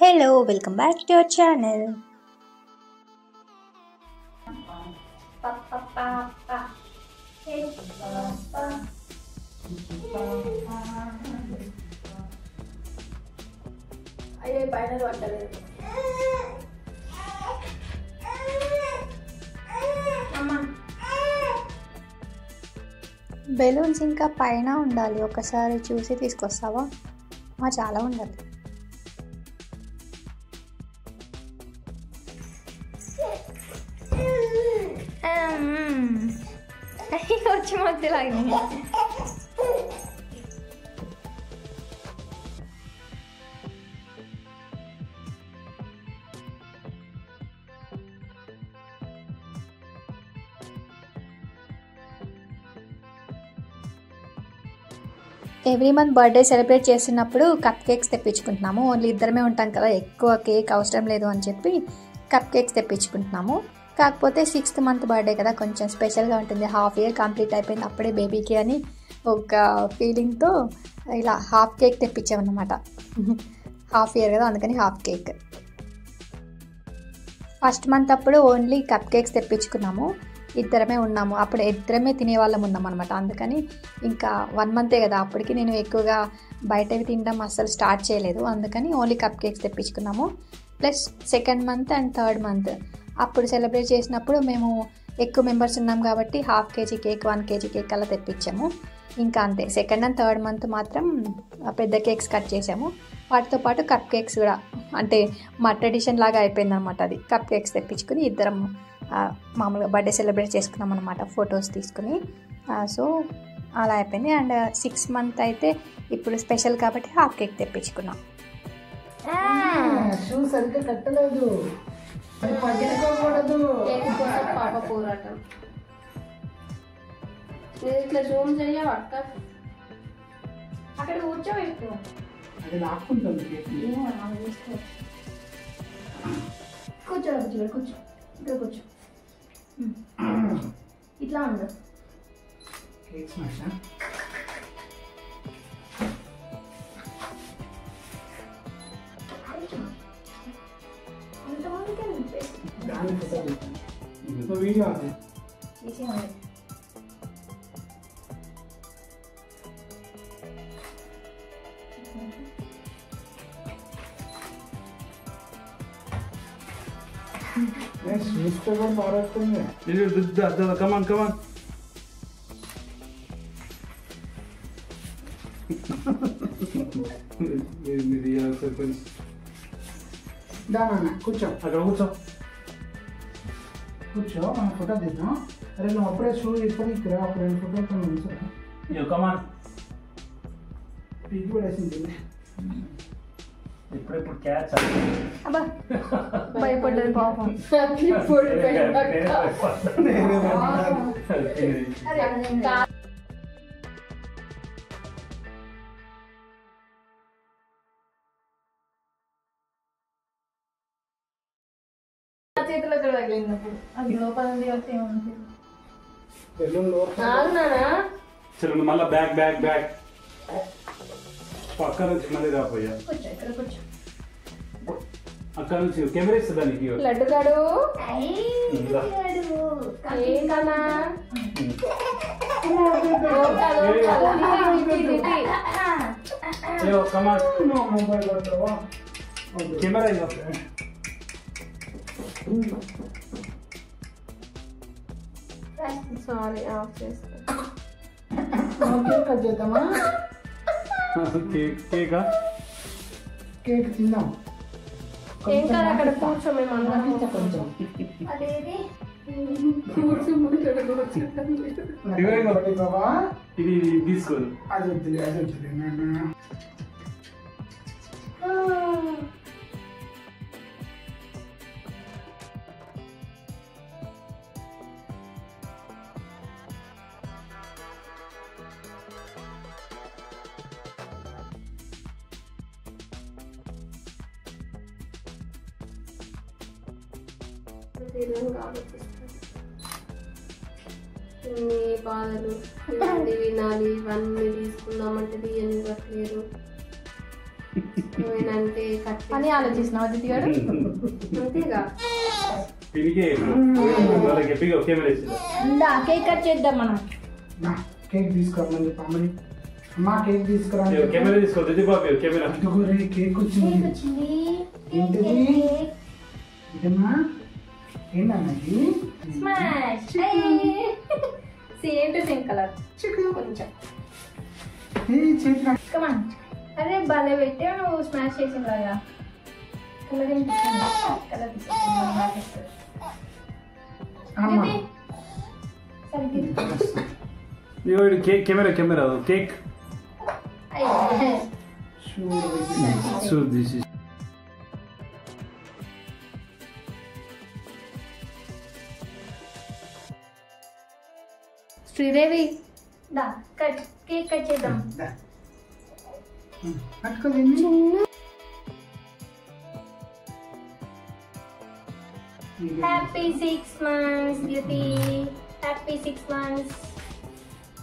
Hello, welcome back to our channel. Balloons ఇంకా పైన ఉండాలి, ఒకసారి చూసి తీసుకొస్తావా? చాలా ఉండాలి. వచ్చి మధ్యలో ఎవ్రీ మంత్ బర్త్డే సెలబ్రేట్ చేస్తున్నప్పుడు కప్ కేక్స్ తెప్పించుకుంటున్నాము. ఓన్లీ ఇద్దరమే ఉంటాం కదా, ఎక్కువ కేక్ అవసరం లేదు అని చెప్పి కప్ కేక్స్ తెప్పించుకుంటున్నాము. కాకపోతే 6th month బర్త్డే కదా, కొంచెం స్పెషల్గా ఉంటుంది. హాఫ్ ఇయర్ కంప్లీట్ అయిపోయింది అప్పుడే బేబీకి అని ఒక ఫీలింగ్తో ఇలా హాఫ్ కేక్ తెప్పించామన్నమాట. హాఫ్ ఇయర్ కదా, అందుకని హాఫ్ కేక్. ఫస్ట్ మంత్ అప్పుడు ఓన్లీ కప్ కేక్స్ తెప్పించుకున్నాము. ఇద్దరమే ఉన్నాము, అప్పుడు ఇద్దరమే తినేవాళ్ళం ఉన్నాం అనమాట. అందుకని ఇంకా 1 month కదా, అప్పటికి నేను ఎక్కువగా బయటవి తినడం అస్సలు స్టార్ట్ చేయలేదు. అందుకని ఓన్లీ కప్ కేక్స్ తెప్పించుకున్నాము. Plus 2nd month and 3rd month అప్పుడు సెలబ్రేట్ చేసినప్పుడు మేము ఎక్కువ మెంబర్స్ ఉన్నాం కాబట్టి half KG cake 1 kg cake అలా తెప్పించాము. ఇంకా అంతే, 2nd and 3rd month మాత్రం పెద్ద కేక్స్ కట్ చేసాము. వాటితో పాటు కప్ కేక్స్ కూడా, అంటే మా ట్రెడిషన్ లాగా అయిపోయిందనమాట. అది కప్ కేక్స్ తెప్పించుకుని ఇద్దరం మామూలుగా బర్త్డే సెలబ్రేట్ చేసుకున్నాం అనమాట, ఫొటోస్ తీసుకుని. సో అలా అయిపోయింది. అండ్ 6th month అయితే ఇప్పుడు స్పెషల్ కాబట్టి హాఫ్ కేక్ తెప్పించుకున్నాం. సరిగ్గా కట్టలేదు, పట్టుకోకూడదు. పాప పోరాటం ఇట్లా జూమ్ చెయ్యవా అక్క? అక్కడ కూర్చోబెట్టు, అది లాక్కుంటుంది. కూర్చో కూర్చో, ఇక్కడ కూర్చో. ఇట్లా ఉండు. కేక్ స్మాష్ దాని ఫోటో వీడియో అది Come on. దానా కూర్చో, అక్కడ కూర్చో. మనం ఫోటో తీద్దాం. అరే నువ్వు అప్పుడే షూ ఇప్పుడు ఇక్కడ ఒక 2 ఫోటోలు ఉంచరా? కమాన్, ఇది కూడా వేసింది. ఇప్పుడు క్యాచ్ అబ్బా భయపడ్డది పాపం. చేతిలో కూడా తగిలినప్పుడు అది లోపల ఉంది కాబట్టి ఏముంది. చలో మళ్ళీ బ్యాక్ అక్కడ నుంచి మళ్ళీ రాపోయా. కూర్చో, ఇక్కడ కూర్చో. అక్కడ నుంచి కెమెరా ఇస్తుందా నీకు? లడ్డుగాడు ఏంటన్నా? కమాన్, మొబైల్ కొట్టవా? కెమెరా సారీ, ఆఫ్ చేస్తా. కేక్ కట్ చేద్దామా? కేకా? కేక్ తిందాం. ఏం కాదు, అక్కడ కూర్చో. మేము అందరం కొంచెం బాబా, ఇది తీసుకోదు. అది వద్దులే. ఇన్ని బాధలు, ఇవన్నీ వినాలి, ఇవన్నీ తీసుకుందామంటే ఇవన్నీ ఇవ్వట్లేదు. నేనంతే కట్ అని ఆలోచిస్తున్నావు దితి గారు. అంతేగా. తిరిగే వాళ్ళకి ఎప్పిగా కెమెరా ఇస్తుంది. ఇందా కేక్ కట్ చేద్దాం మనం. నా కేక్ తీసుకురమ్మని చెప్పి అమ్మని. అమ్మా కేక్ తీసుకురా అని చెప్పి. కెమెరా తీసుకో దిది బాబు కెమెరా. ఇదిగో రే కేక్ వచ్చింది. ఏంటిది? ఇదమ్మా ఏంటన్నా ఇది? Smash. Same to same colour. కొంచెం చేతిలో కమాన్. అరే భలే పెట్టా నువ్వు స్మాష్ చేసిన లాగా. కలర్ కలర్ తీసుకుంటాను. అమ్మా cake camera cake so this is Sridevi దా కట్ కేక్ కట్ చేద్దాం. పట్టుకోలేండి. Happy 6 months duty. Happy 6 months.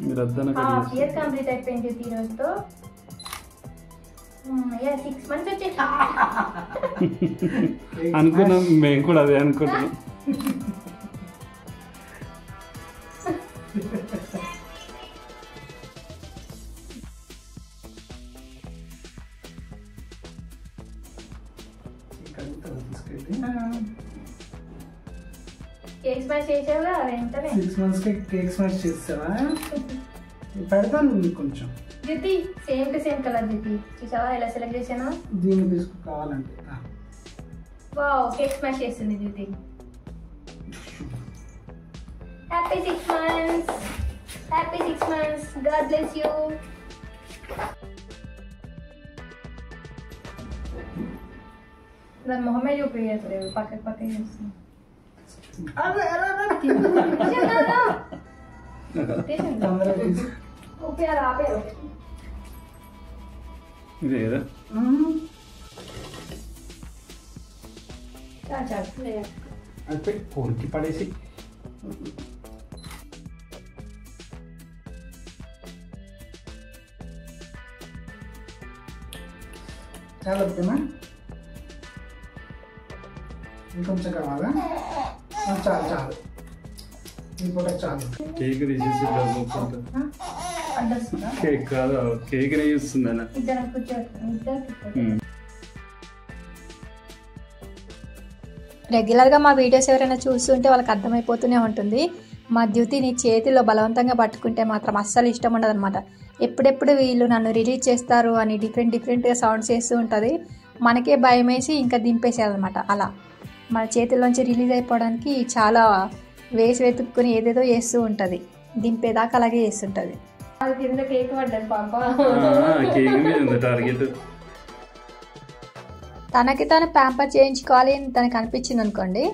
మీరు అద్దన హాఫ్ ఇయర్ కంప్లీట్ అయిపోయింది డ్యూటీ రోజుతో. 6 months వచ్చేసి అనుకున్నాం మేము కూడా అదే అనుకుంటున్నాం. కేక్ స్మాష్ చేసావా వెంటనే. 6 months కేక్ స్మాష్ చేస్తావా? పెడతాను నీకు కొంచెం. Duty same to same colour duty. చూసావా ఎలా సెలెక్ట్ చేశాను? దీన్ని తీసుకు కావాలంటే వావ్ కేక్ స్మాష్ చేస్తుంది duty. Happy 6 months. Happy 6 months. God bless you. దాని మొహమే చూపించలేదు. పక్క చేస్తుంది. తొందరగా తీసు. ఆపేరు. ఇదే కదా చాలు అయితే కోరికి పడేసి చాలా ఓకేనా? ఇంకొంచెం కావాలా? చాలు చాలు ఈ పూట చాలు. కేక్ తీసేసి అడ్డొస్తుందా? కేక్ కాదు కేక్ నే చూస్తుంది అన్న. ఇద్దరు కూర్చోరు. రెగ్యులర్గా మా వీడియోస్ ఎవరైనా చూస్తుంటే వాళ్ళకి అర్థమైపోతూనే ఉంటుంది. మా డ్యూటీని చేతిలో బలవంతంగా పట్టుకుంటే మాత్రం అస్సలు ఇష్టం ఉండదు అనమాట. ఎప్పుడెప్పుడు వీళ్ళు నన్ను రిలీజ్ చేస్తారు అని డిఫరెంట్గా సౌండ్స్ చేస్తూ ఉంటుంది. మనకే భయం వేసి ఇంకా దింపేసేయాలన్నమాట. అలా మన చేతుల్లోంచి రిలీజ్ అయిపోవడానికి చాలా వేసి వెతుక్కుని ఏదేదో చేస్తూ ఉంటుంది. దింపేదాకా అలాగే చేస్తుంటుంది. అది కింద కేక్ పడ్డది పాప. కేక్ మీద ఉంది టార్గెట్. తనకి తను ప్యాంపర్ చేయించుకోవాలి అని తనకు అనిపించింది అనుకోండి,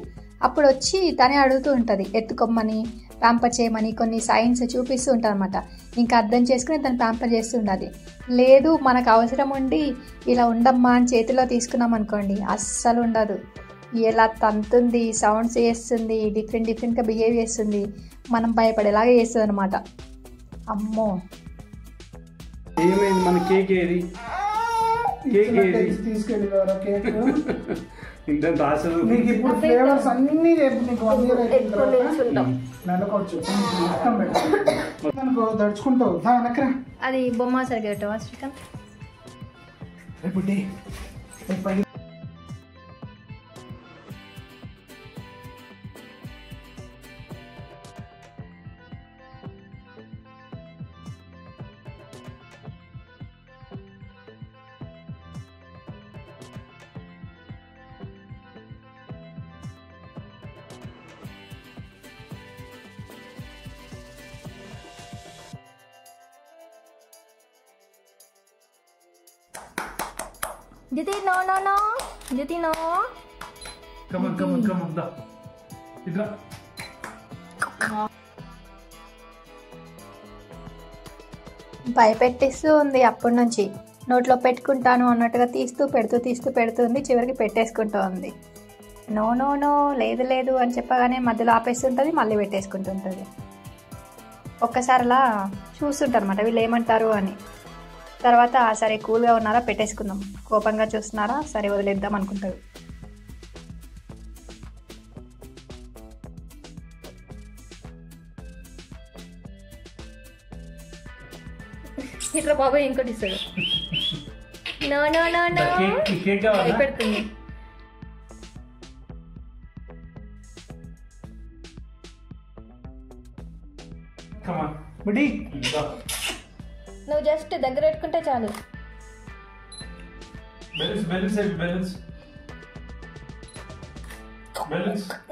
అప్పుడు వచ్చి తనే అడుగుతూ ఉంటుంది ఎత్తుకోమని, ప్యాంపర్ చేయమని. కొన్ని సైన్స్ చూపిస్తూ ఉంటుంది అనమాట. ఇంకా అర్థం చేసుకుని తను ప్యాంపర్ చేస్తూ ఉండాలి. లేదు మనకు అవసరం ఉండి ఇలా ఉండమ్మా అని చేతిలో తీసుకున్నాం అనుకోండి, అస్సలు ఉండదు. ఎలా తంతుంది, సౌండ్స్ చేస్తుంది, డిఫరెంట్గా బిహేవ్ చేస్తుంది. మనం భయపడేలాగా చేస్తుంది అనమాట. అమ్మో ఏమైంది మన కేక్ ఏది? కేక్ ఏది? తీసుకెళ్ళి కేక్ ఇంత ఆశలు నీకు ఇప్పుడు ఫ్లేవర్స్ అన్ని చెప్పు. నీకు 1 year అయిపోయిన తర్వాత నెలకొచ్చు మొత్తం పెట్టు. అనుకో దడుచుకుంటావు. వెనకరా అది బొమ్మ సరిగ్గా పెట్టవా శ్రీకాంత్? రేపు జ్యోతి నో నో నో జ్యోతి నో. కమన్ దా ఇట్లా. భయపెట్టిస్తూ ఉంది అప్పటి నుంచి. నోట్లో పెట్టుకుంటాను అన్నట్టుగా తీస్తూ పెడుతుంది. చివరికి పెట్టేసుకుంటూ ఉంది. నో నో నో లేదు అని చెప్పగానే మధ్యలో ఆపేస్తుంటుంది, మళ్ళీ పెట్టేసుకుంటుంటుంది. ఒక్కసారి అలా చూస్తుంటారు అనమాట వీళ్ళు ఏమంటారు అని. తర్వాత సరే కూల్గా ఉన్నారా పెట్టేసుకుందాం, కోపంగా చూస్తున్నారా సరే వదిలేద్దాం అనుకుంటాడు. ఇట్లా బాబాయ్ ఇంకోటి ఇస్తాడు. నో నో నో నో పెడుతుంది. నువ్వు జస్ట్ దగ్గర పెట్టుకుంటే చాలు.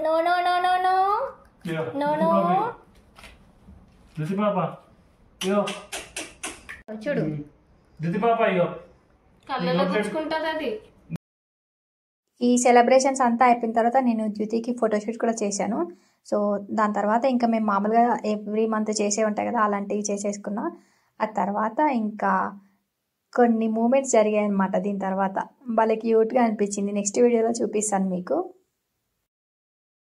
No no no no no no no. చూడు కళ్ళలో గుచ్చుకుంటుంది అది. ఈ సెలబ్రేషన్స్ అంతా అయిపోయిన తర్వాత నేను జ్యోతికి ఫోటోషూట్ కూడా చేశాను. సో దాని తర్వాత ఇంకా మేము మామూలుగా ఎవ్రీ మంత్ చేసే ఉంటాయి కదా, అలాంటివి చేసేసుకున్నా. ఆ తర్వాత ఇంకా కొన్ని మూమెంట్స్ జరిగాయి అన్నమాట. దీని తర్వాత భలే క్యూట్గా అనిపించింది. నెక్స్ట్ వీడియోలో చూపిస్తాను మీకు.